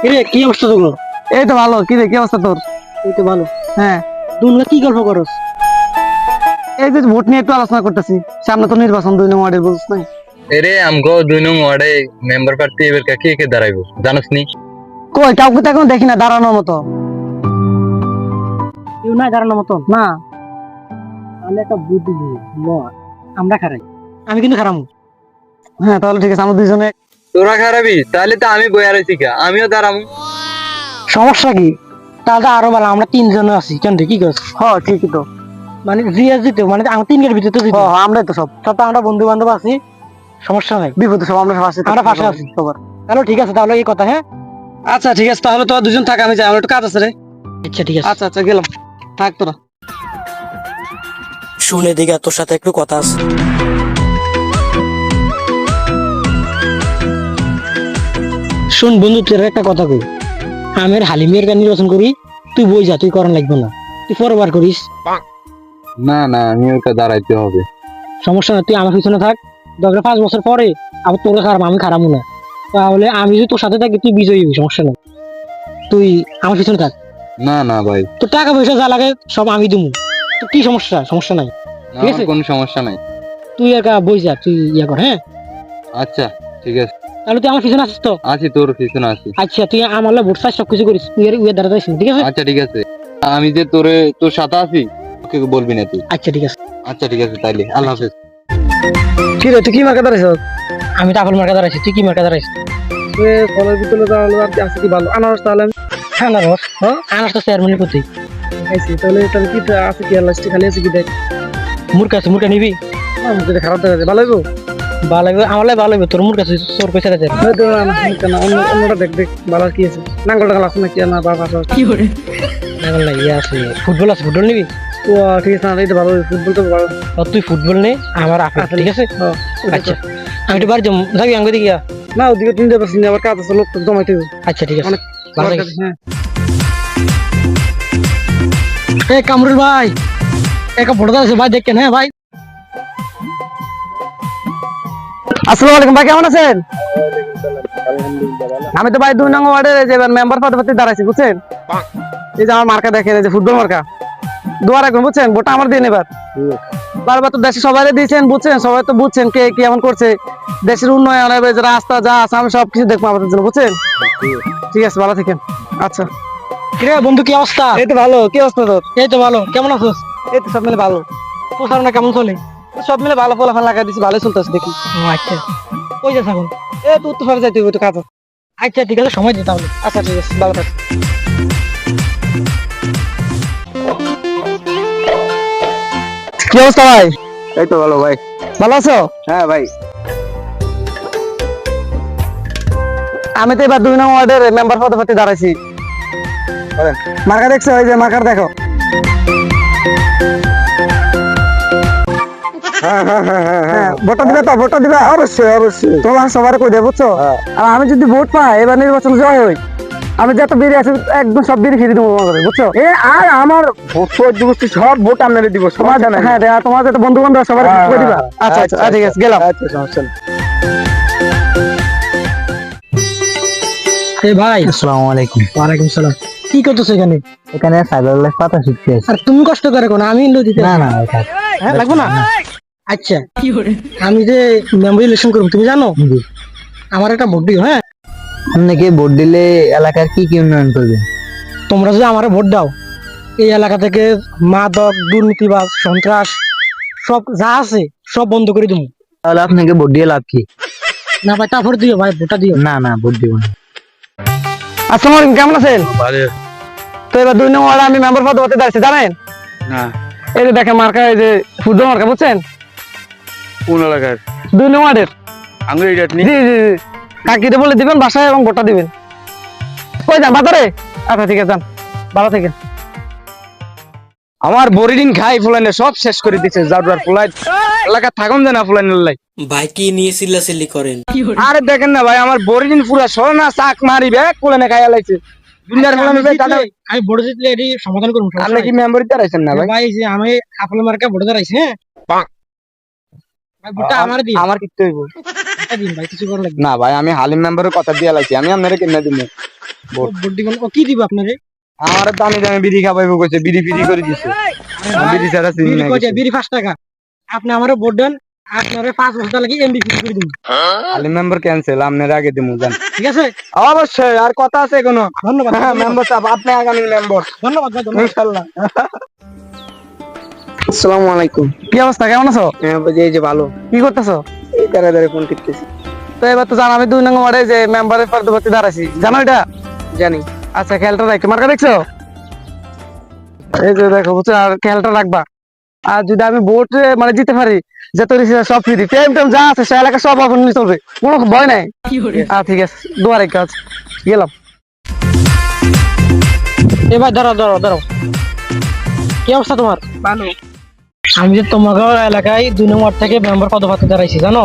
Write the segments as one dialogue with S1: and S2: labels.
S1: কিরে কি অবস্থা তোর?
S2: এই তো ভালো। কি রে, কি অবস্থা তোর?
S1: এই তো ভালো।
S2: হ্যাঁ,
S1: দুনিয়া কি গল্প করস?
S2: এই যে ভোট নিয়ে একটু আলোচনা করতেছি। সামনে তো নির্বাচন, 2 নং ওয়ার্ডের, বুঝছ না?
S3: এরে আমগো 2 নং ওয়ার্ডে মেম্বার প্রার্থী এবার কে কে দাঁড়াইবো জানোস নি?
S2: কই কাউকে তো এখন দেখি না দাঁড়ানোর মতো।
S1: কেউ নাই দাঁড়ানোর মতন।
S2: না,
S1: তাহলে একটা বুদ্ধি দিই। আমরা খারাই। আমি কিন্তু খারাপ।
S2: হ্যাঁ তাহলে ঠিক আছে, আমরা দুইজনে।
S3: তোরা খারাপি তাহলে তো আমি বইয়া রইছি কা, আমিও দাঁড়ামু।
S1: সমস্যা কি? তাহলে আরো ভালো, আমরা তিনজনে আছি। কেন রে, কি করছ?
S2: ঠিকই তো।
S1: মানে রিয়াজ দিতে, মানে আমরা তিনজনের ভিতরে তো দিতে।
S2: আমরাই তো সব।
S1: সব তো আমরা বন্ধু বান্ধব আছি, সমস্যা নাই।
S2: বিপদে সব আমরা পাশে,
S1: আমরা পাশে আছি
S2: সবার।
S1: তাহলে ঠিক আছে, তাহলে এই কথা। হ্যাঁ
S2: আচ্ছা ঠিক আছে, তাহলে তোরা দুজন থাক, আমি যাই, আমার একটু কাজ আছে রে।
S1: আচ্ছা ঠিক আছে।
S2: আচ্ছা আচ্ছা, গেলাম। থাক তোরা।
S1: শুনে দিঘা, তোর সাথে একটু কথা আছে। শোন বন্ধু, তোর একটা কথা কই। আমের হালিমের গান নির্বাচন করি, তুই বই যা, তুই করান লাগবে না, তুই ফরওয়ার্ড করিস।
S3: না না, আমি ওটা দাঁড়াইতে হবে।
S1: সমস্যা না, তুই আমার পিছনে থাক। দরকার 5 বছর পরে আবার তোর খারাপ, আমি খারাপও না। তাহলে আমি যদি তোর সাথে থাকি, তুই বিজয়ী হবি, সমস্যা নেই। তুই আমার পিছনে থাক।
S3: না না ভাই,
S1: তোর টাকা পয়সা যা লাগে সব আমি দিমু। তোর কি সমস্যা? সমস্যা নাই, ঠিক
S3: আমার
S1: আছে?
S3: কোনো সমস্যা নাই।
S1: তুই একা বই যা, তুই ইয়া কর। হ্যাঁ
S3: আচ্ছা ঠিক আছে,
S1: তাহলে তুই আমার পিছনে আছিস তো?
S3: আছি তোর পিছনে আছি।
S1: আচ্ছা, তুই আমার ভোট চাস, সবকিছু করিস, তুই উইয়ার দাঁড়াতে আসিস, ঠিক আছে?
S3: আচ্ছা ঠিক আছে, আমি যে তোর সাথে আছি, ওকে বলবি না তুই।
S1: আচ্ছা ঠিক আছে।
S3: আচ্ছা ঠিক আছে, তাইলে আল্লাহ হাফেজ।
S2: কি রে, তুই কি মার্কা দাঁড়াইছ?
S1: আমি তো আপেল মার্কা দাঁড়াইছি, তুই কি মার্কা দাঁড়াইছিস?
S2: ফলের ভিতরে দাঁড়ালো আর কি আছে, কি ভালো আনারস। তাহলে আমি
S1: আনারস? আনারস তো চেয়ারম্যানের প্রতি।
S2: খাইছি। তাহলে তাহলে কি আছে, কি আল্লাহ খালি আছে কি দেখ।
S1: মুরকা আছে, মুরকা নিবি?
S2: আমার যদি খারাপ দেখা যায়, ভালো হইবো।
S1: ভালো লাগবে, আমার লাগে ভালো লাগবে। তোর মুরকা আছে, তোর পয়সা আছে।
S2: হয়তো না, অন্যটা দেখ দেখ, ভালো আর কি আছে। নাঙ্গল টাঙ্গল আছে না, কি আর না বাবা আছে।
S1: কি করে এখন না, ইয়ে আছে, ফুটবল আছে, ফুটবল নিবি?
S2: ও ঠিক আছে, না এটা ভালো, ফুটবল তো ভালো।
S1: তুই ফুটবল নে, আমার আপেল, ঠিক আছে? আচ্ছা, আমি একটু বাড়ি যাবি, আমি দিকে গিয়া।
S2: না ওদিকে তিনটে পাচ্ছি না, আবার কাজ আছে, লোক জমাইতে হবে।
S1: আচ্ছা ঠিক আছে,
S2: অনেক
S1: ভালো
S2: দরকার,
S1: থাকিস।
S2: হ্যাঁ।
S1: এই কামরুল ভাই, একটা ফটো আছে ভাই, দেখেন। হ্যাঁ ভাই,
S2: আসসালামু আলাইকুম ভাই, কেমন আছেন? আমি তো ভাই 2 নং ওয়ার্ডের যে মেম্বার পদে দাঁড়াইছি, বুঝছেন? এই যে আমার মার্কা দেখেন, এই যে ফুটবল মার্কা। দোয়া রাখবেন, বুঝছেন? ভোটটা আমার দিন এবার। বারবার তো দেশে সবাই দিয়েছেন, বুঝছেন? সবাই তো বুঝছেন কে কি এমন করছে। দেশের উন্নয়ন হবে, যে রাস্তা যা আছে আমি সবকিছু দেখবো আমাদের জন্য, বুঝছেন? ঠিক আছে, ভালো থাকেন। আচ্ছা।
S1: কিরে বন্ধু, কি অবস্থা?
S2: এই তো ভালো। কি অবস্থা তোর?
S1: এই তো ভালো, কেমন আছিস?
S2: এই তো সব মিলে ভালো।
S1: প্রচারণা কেমন চলে?
S2: সব মিলে ভালো, ফলাফল লাগাই দিচ্ছি, ভালোই চলতেছে দেখি।
S1: আচ্ছা, কই যাস এখন?
S2: এই তো উত্তর যাইতে হবে, একটু কাজ আছে।
S1: আচ্ছা ঠিক আছে, সময় দে তাহলে।
S2: আচ্ছা ঠিক আছে, ভালো থাক। কি অবস্থা ভাই?
S3: এই তো ভালো ভাই।
S2: ভালো আছো?
S3: হ্যাঁ ভাই।
S2: আমি তো এবার 2 নং ওয়ার্ডের মেম্বার পদে দাঁড়াইছি। মার্কা দেখছো? ওই যে মার্কার দেখো। হ্যাঁ, ভোটটা দিবে তো? ভোটটা দিবে অবশ্যই অবশ্যই। তোমার সবার কই দেব, বুঝছো? আর আমি যদি ভোট পাই, এবার নির্বাচন জয় হই, আমি যত বিড়ি আছে একদম সব বিড়ি খেয়ে দেবো তোমার, বুঝছো? আর আমার সব ভোট আপনাদের দিব, সমস্যা নাই। হ্যাঁ, আর তোমার যত বন্ধু বান্ধব সবার কই দিবা। আচ্ছা আচ্ছা, ঠিক আছে, গেলাম। আচ্ছা, সমস্যা নেই।
S1: এই ভাই,
S4: আসসালামু আলাইকুম।
S1: ওয়ালাইকুম সালাম। কি করতেছো এখানে?
S4: এখানে সাইবার লাইফ পাতা শিখতে আসছি।
S1: আর তুমি কষ্ট করে কোন, আমি দিতে
S4: না না এটা
S1: হ্যাঁ লাগবে না। আচ্ছা, আমি যে মেম্বার ইলেকশন করবো, তুমি জানো?
S4: জি।
S1: আমার একটা ভোট দিও। হ্যাঁ,
S4: আপনাকে ভোট দিলে এলাকার কি কি উন্নয়ন করবেন?
S1: তোমরা যদি আমার ভোট দাও, এই এলাকা থেকে মাদক, দুর্নীতিবাজ, সন্ত্রাস সব যা আছে সব বন্ধ করে দেবো।
S4: তাহলে আপনাকে ভোট দিয়ে লাভ কি?
S1: না ভাই, তারপর দিও ভাই, ভোটটা দিও।
S4: না না, ভোট দিব না।
S2: আসসালামু আলাইকুম, কেমন আছেন?
S3: ভালো।
S2: তো এবার 2 নং ওয়ার্ডে আমি মেম্বার পদে দাঁড়াইছি, জানেন?
S3: না,
S2: এই যে দেখেন মার্কা, এই যে ফুটবল মার্কা, বুঝছেন?
S3: কোন এলাকার?
S2: 2 নং ওয়ার্ডের।
S3: আমি এটা
S2: জি জি জি। কাকিরে বলে দিবেন বাসায়, এবং ভোটটা দিবেন। কই যান বাজারে? আচ্ছা ঠিক আছে, যান, ভালো থাকেন।
S3: আমার বোরিং খাই ফুলাইনে সব শেষ করে দিছে, জাউরার ফুলাই এলাকা থাকুন না ফুলাইনের লাই।
S1: ভাই কি নিয়ে চিল্লাচিল্লি করেন?
S3: আরে দেখেন না ভাই, আমার বোরিং পুরা সরনা চাক মারি ব্যাগ ফুলাইনে খাইয়া লাইছে। দুনিয়ার ফুলাইনে ভাই দাদা,
S1: আমি ভোট জিতলে এটি সমাধান করবো।
S3: আপনি কি মেম্বারি দাঁড়াইছেন না ভাই?
S1: ভাই যে আমি আপনার মার্কা ভোটে দাঁড়াইছি। হ্যাঁ ভাই, ভোটটা আমার দিও।
S2: আমার কিচ্ছু হইব।
S1: দিন ভাই, কিছু করার লাগবে
S3: না ভাই, আমি হালিম মেম্বারের কথা দিয়ে লাইছি, আমি আপনারে কিনে দিব।
S1: ভোট দিবেন, ও কি দিব আপনারে?
S3: আমার দামি দামি বিড়ি খাবাইবো কইছে, বিড়ি ফিরি করে দিছে। আমি বিড়ি ছাড়া চিনি
S1: বিড়ি
S3: না
S1: কয়টা?
S3: কিছু।
S1: বিড়ি 5 টাকা। আপনি আমারে ভোট দেন, আপনারে 5 বছর লাগি এমবি ফ্রি করে দিন,
S3: হালিম মেম্বার ক্যান্সেল, আপনার আগে দিমু জান।
S1: ঠিক আছে?
S3: অবশ্যই, আর কথা আছে কোনো?
S1: ধন্যবাদ,
S3: হ্যাঁ, মেম্বার সাহেব, আপনি আগামী মেম্বার
S1: ধন্যবাদ ভাই, ধন্যবাদ।
S3: ইনশাআল্লাহ।
S4: আসসালামু আলাইকুম।
S2: কি অবস্থা, কেমন আছো?
S4: হ্যাঁ বুঝি, এই যে ভালো।
S2: কি করতেছো?
S4: এই তাড়াতাড়ি ফোন করতেছি।
S2: তো এবার তো জানো আমি 2 নং ওয়ার্ডে যে মেম্বারের পদে দাঁড়াইছি, জানো এটা?
S4: জানি।
S2: আচ্ছা, খেয়ালটা রাখো, মার্কা দেখছো? এই যে দেখো, বুঝছো, আর খেয়ালটা রাখবা। আর যদি আমি ভোট মানে জিতে পারি, যত রিসিভার সব ফ্রি, টাইম টাইম যা আছে সে এলাকা সব আপন নিয়ে চলবে, কোনো ভয় নাই। ঠিক আছে, দোয়ার কাজ গেলাম।
S1: এবার দাঁড়াও দাঁড়াও দাঁড়াও, কি অবস্থা তোমার?
S5: ভালো।
S1: আমি যে তোমাকে এলাকায় 2 নম্বর থেকে মেম্বার পদপ্রার্থী দাঁড়াইছি, জানো?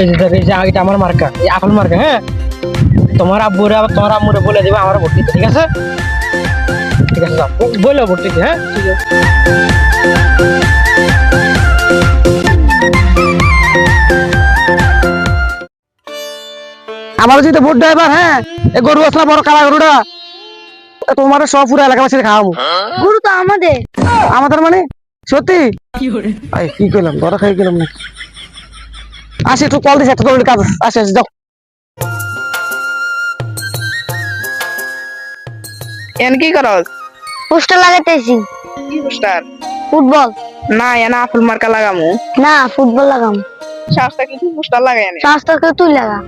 S1: এই যে দেখো, এই যে এটা আমার মার্কা, এই আপেল মার্কা। হ্যাঁ, তোমার আব্বুরে আবার তোমার আম্মুরে বলে দিবে আমার ভোট দিতে, ঠিক আছে? ঠিক আছে, যাও বলে ভোট দিতে। হ্যাঁ, ঠিক আছে।
S2: আমার যদি ভোট দেয় এবার, হ্যাঁ, এই গরু আসলা বড় কালা গরুটা তোমার সব পুরো এলাকাবাসীর খাওয়াবো।
S5: গরু তো আমাদের।
S2: আমাদের মানে সত্যি আই কি করলাম, ধরা খাই গেলাম নাকি? আসি, একটু কল দিছে, একটা জরুরি কাজ আছে। আসি আসি, যাও।
S5: এন কি করস?
S6: পোস্টার লাগাইতেছি।
S5: কি পোস্টার?
S6: ফুটবল
S5: না, এনা ফুল মার্কা লাগামু।
S6: না, ফুটবল লাগাম।
S5: শ্বাসটা কিন্তু পোস্টার লাগাই এনে।
S6: রাস্তাকে তুই লাগা।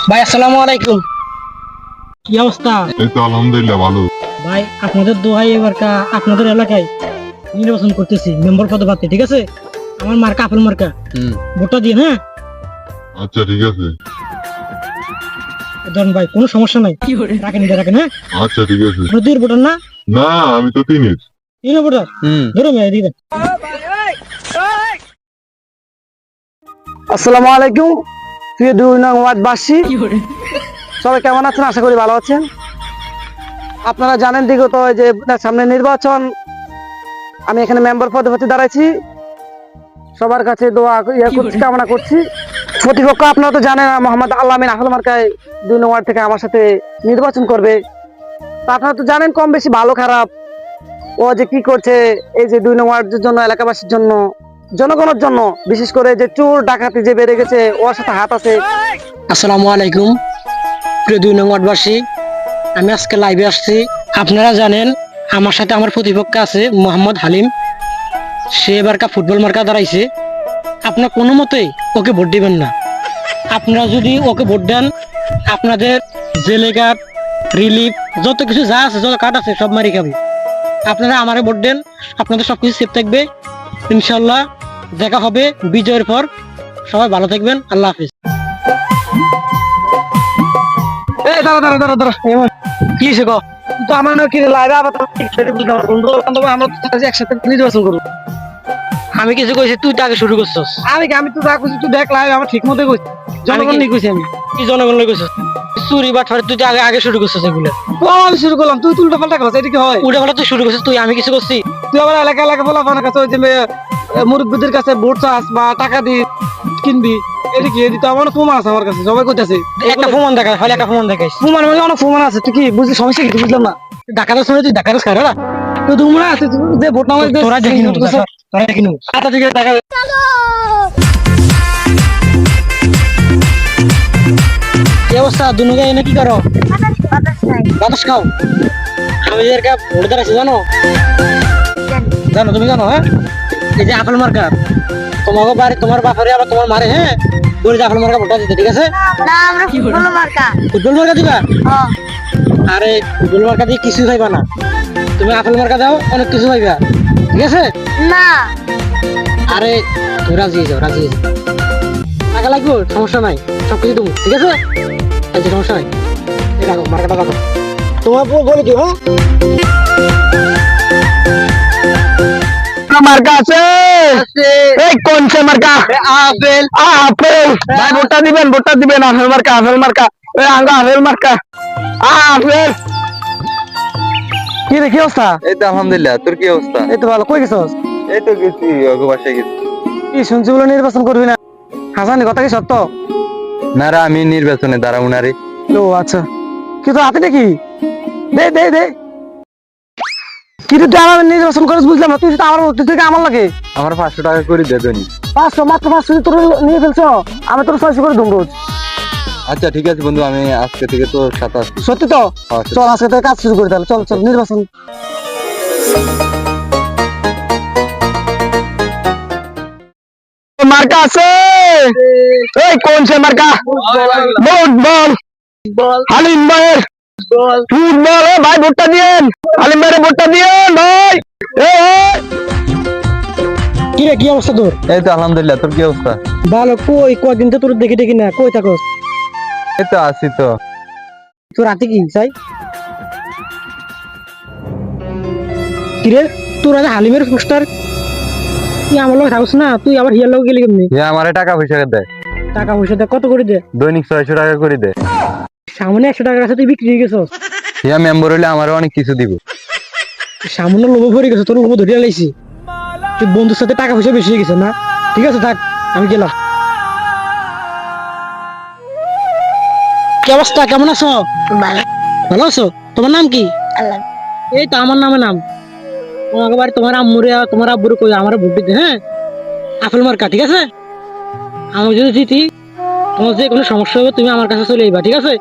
S1: ভাই আসসালামু আলাইকুম, কি অবস্থা?
S7: এই তো আলহামদুলিল্লাহ ভালো।
S1: ভাই আপনাদের দোহাই এবার আপনাদের এলাকায় নির্বাচন করতেছি মেম্বার পদপ্রার্থী, ঠিক আছে? আমার মার্কা আপেল মার্কা, ভোটটা দিন। হ্যাঁ,
S7: আচ্ছা ঠিক আছে।
S1: ধরেন ভাই, কোনো সমস্যা নাই, রাখেন এটা রাখেন। হ্যাঁ,
S7: আচ্ছা ঠিক আছে।
S1: আপনার 2 ভোটার না?
S7: না, আমি তো তিনের।
S1: 3 ভোটার। ধরুন এদিকে।
S2: আসসালামু আলাইকুম, প্রিয় 2 নং ওয়ার্ডবাসী, সবাই কেমন আছেন? আশা করি ভালো আছেন। আপনারা জানেন বিগত এই যে সামনে নির্বাচন, আমি এখানে মেম্বার পদে দাঁড়াইছি। সবার কাছে দোয়া করছি, কামনা করছি। প্রতিপক্ষ আপনারা তো জানেন, মোহাম্মদ আল্লামিন আহল মার্কায় 2 নং ওয়ার্ড থেকে আমার সাথে নির্বাচন করবে। তা আপনারা তো জানেন কম বেশি ভালো খারাপ ও যে কি করছে এই যে 2 নং ওয়ার্ডের জন্য, এলাকাবাসীর জন্য, জনগণের জন্য, বিশেষ করে যে চোর ডাকাতি যে বেড়ে গেছে, ওর সাথে হাত আছে।
S1: আসসালামু আলাইকুম, প্রিয় 2 নং ওয়ার্ডবাসী, আমি আজকে লাইভে আসছি। আপনারা জানেন আমার সাথে আমার প্রতিপক্ষ আছে মোহাম্মদ হালিম, সে এবারকা ফুটবল মার্কা দাঁড়াইছে। আপনার কোনো মতেই ওকে ভোট দিবেন না। আপনারা যদি ওকে ভোট দেন, আপনাদের জেলে কার্ড, রিলিফ, যত কিছু যা আছে, যত কার্ড আছে, সব মারি খাবে। আপনারা আমারে ভোট দেন, আপনাদের সবকিছু সেফ থাকবে ইনশাল্লাহ। দেখা হবে বিজয়ের পর। সবাই ভালো থাকবেন, আল্লাহ হাফিজ।
S2: এই দাঁড়া দাঁড়া দাঁড়া দাঁড়া,
S1: কি হয়েছে গো?
S2: তো আমার কি লাইভে আবার বন্ধু বান্ধব আমরা তো একসাথে নির্বাচন করবো।
S1: আমি কিছু কইছি, তুই তো আগে শুরু করছস।
S2: আমি তো যা করছি তুই দেখ, লাইভ আমার ঠিক মতো করছি, জনগণ নিয়ে কইছি আমি।
S1: কি জনগণ কইছস? চুরি বাটফারি তুই তো আগে আগে শুরু করছস এগুলো।
S2: ও আমি শুরু করলাম, তুই উল্টা পাল্টা করছ, এটা কি হয়?
S1: উড়ে বেলা তুই শুরু করছিস, তুই আমি কিছু করছি?
S2: তুই আবার এলাকা এলাকা বলা আপনার কাছে ওই যে মুরব্বীদের কাছে ভোট চাস বা টাকা দি কিনবি, এটা কি? এটা তো আমার অনেক প্রমাণ আছে, আমার কাছে সবাই কইতাছে।
S1: একটা প্রমাণ দেখা, খালি একটা প্রমাণ দেখাইস।
S2: প্রমাণ মানে অনেক প্রমাণ আছে, তুই কি বুঝলি? সমস্যা কি বুঝলাম না।
S1: ডাকাতের শুনে তুই ডাকাতের খাই না?
S2: তুই তো মনে আছে যে ভোট নামাজ
S1: তোরা দেখি নেবো, তোরা দেখি নেবো।
S2: আচ্ছা ঠিক আছে, দেখা
S1: কি অবস্থা? দুনুকে এনে কি করো? বাতাস খাও। আমি যে এরকা ভোট দাঁড়াইছি, জানো? জানো, তুমি জানো? হ্যাঁ, এই যে আপেল মার্কা, তোমাকে বাড়ি, তোমার বাপারে আবার তোমার মারে। হ্যাঁ, বলি যে আপেল মার্কা ভোটটা দিতে, ঠিক আছে?
S6: না, আমরা ফুটবল মার্কা।
S1: ফুটবল মার্কা দিবা?
S6: হ্যাঁ।
S1: আরে ফুটবল মার্কা দিয়ে কিছু পাইবা না, তুমি আপেল মার্কা দাও, অনেক কিছু পাইবা, ঠিক আছে?
S6: না,
S1: আরে তুমি রাজি হয়ে যাও, রাজি হয়ে যাও। টাকা লাগবে, সমস্যা নাই, সবকিছু দেবো, ঠিক আছে? এই যে সমস্যা নাই, এই রাখো, মার্কাটা রাখো। তোমার বলে দিও। হ্যাঁ,
S3: মার্কা আছে এই কোন সে মার্কা আপেল আপেল ভাই ভোটটা দিবেন আপেল মার্কা ওই আঙ্গা আপেল মার্কা আপেল।
S2: কি রে কি অবস্থা?
S4: এই তো আলহামদুলিল্লাহ, তোর কি অবস্থা?
S2: এই তো ভালো, কই গেছস?
S4: এই তো গেছি, ওগো বাসায় গেছি।
S2: কি শুনছি বলে নির্বাচন করবি না? হাসানি কথা কি সত্য?
S4: না রে, আমি নির্বাচনে দাঁড়াবো না রে।
S2: ও আচ্ছা, কি তো হাতে নাকি? দে দে দে, কি তুই আমার নির্বাচন করিস বুঝলাম না, তুই তো আমার তুই থেকে আমার লাগে
S4: আমার 500 টাকা করে দে দনি।
S2: 500, মাত্র 500 তোর নিয়ে ফেলছো, আমি তোর 600 করে দেবো রোজ।
S4: আচ্ছা ঠিক আছে বন্ধু, আমি আজকে থেকে তোর সাথে আছি।
S2: সত্যি তো?
S4: হ্যাঁ,
S2: চল আজকে থেকে কাজ শুরু করি তাহলে, চল চল নির্বাচন।
S3: মার্কা আছে এই কোন সে মার্কা ফুটবল হালিম ভাইয়ের ফুটবল। এ ভাই ভোটটা দিয়েন, হালিম ভাইয়ের ভোটটা দিয়েন ভাই।
S1: কি রে কি অবস্থা তোর?
S4: এই তো আলহামদুলিল্লাহ, তোর কি অবস্থা?
S1: ভালো। কই কয়দিন তো তোর দেখি না, কই থাকস?
S4: এই তো আছি তো।
S1: তোর রাতে কি চাই? কি রে তোর আজ হালিমের পোস্টার, তুই আমার লগে থাকস না, তুই আবার হিয়ার লগে গেলি কেমনি?
S4: আমারে টাকা পয়সা দে,
S1: টাকা পয়সা দে, কত করে দে?
S4: দৈনিক 600 টাকা করে দে।
S1: সামনে 100 টাকার কাছে তুই বিক্রি হয়ে গেছস।
S4: মেম্বার হলে আমার অনেক কিছু দিব।
S1: সামনে লোভ ভরে গেছে, তোর লোভ ধরিয়া লাইছি। তুই বন্ধুর সাথে টাকা পয়সা বেশি হয়ে গেছে না? ঠিক আছে থাক, আমি গেলাম। কি অবস্থা, কেমন আছো?
S6: ভালো।
S1: ভালো আছো? তোমার নাম কি?
S6: আল্লাহ।
S1: এই তো আমার নামে নাম। তোমাকে বাড়ি তোমার আম্মুরে তোমার আব্বুরে কই আমার ভোট দিতে, হ্যাঁ? আপেল মার্কা, ঠিক আছে? আমি যদি জিতি, তোমার যে কোনো সমস্যা হবে তুমি আমার কাছে চলে আইবা, ঠিক আছে?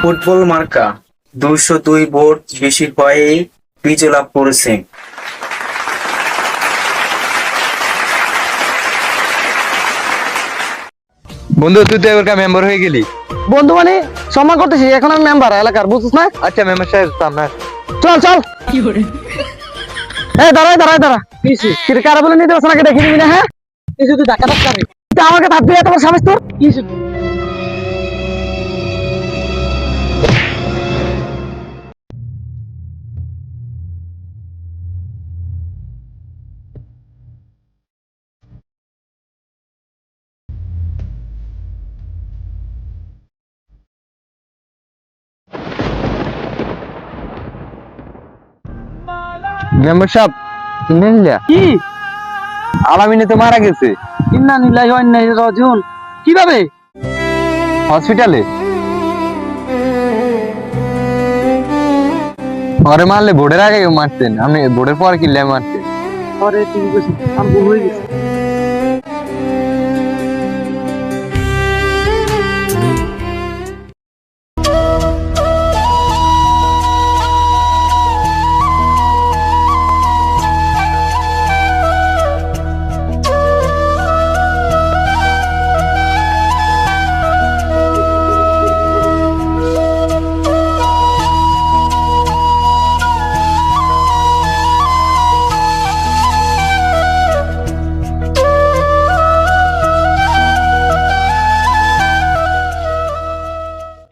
S8: ফুটবল মার্কা 202 ভোট বেশি পেয়ে বিজয় লাভ করেছে।
S4: বন্ধু তুই তো এবার মেম্বার হয়ে গেলি।
S2: বন্ধু মানে সম্মান করতেছি, এখন আমি মেম্বার এলাকার, বুঝছিস না?
S4: আচ্ছা মেম্বার সাহেব সামনে।
S2: চল চল। এই দাঁড়াই দাঁড়াই দাঁড়া, কি রে কারা বলে নির্বাচন আগে দেখে নিবি না? হ্যাঁ,
S1: কিছু তুই ধাক্কা ধাক্কা রে।
S2: তুই আমাকে ভাব দিয়ে তোমার স্বামী তোর
S1: কিছু
S4: মেম্বার সাহেব নিলেন
S2: কি?
S4: আলামিনে তো মারা গেছে
S2: ইন্না নিল্লাহি ওয়া ইন্না ইলাইহি রাজিউন। কিভাবে?
S4: হসপিটালে। ওরে মারলে ভোটের আগে মারতেন, আপনি ভোটের পর কিনলে মারতেন।
S2: আরে ঠিক আছে, আমি ভুল হয়ে গেছি।